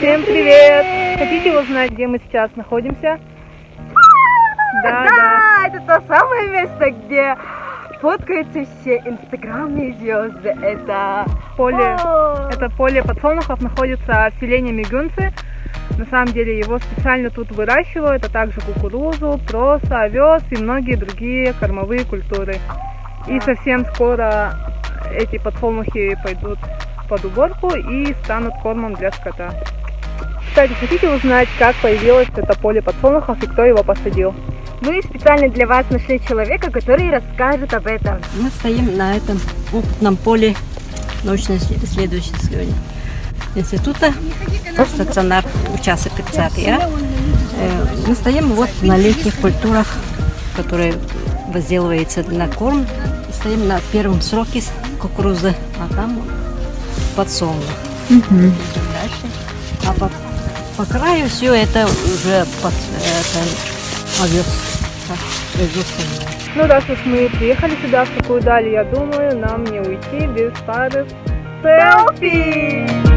Всем привет! Хотите узнать, где мы сейчас находимся? Да, это то самое место, где фоткаются все инстаграмные звезды. Это поле подсолнухов находится в селении Мигунцы. На самом деле его специально тут выращивают, а также кукурузу, проса, овес и многие другие кормовые культуры. И совсем скоро эти подсолнухи пойдут под уборку и станут кормом для скота. Кстати, хотите узнать, как появилось это поле подсолнухов и кто его посадил? Мы специально для вас нашли человека, который расскажет об этом. Мы стоим на этом опытном поле научно-исследовательского института, стационар, участок 30. Мы стоим вот на летних культурах, которые возделываются на корм. Стоим на первом сроке кукурузы, а там подсолнух. Дальше. А по краю все это уже овес. Ну, раз уж мы приехали сюда, в такую даль, я думаю, нам не уйти без пары селфи!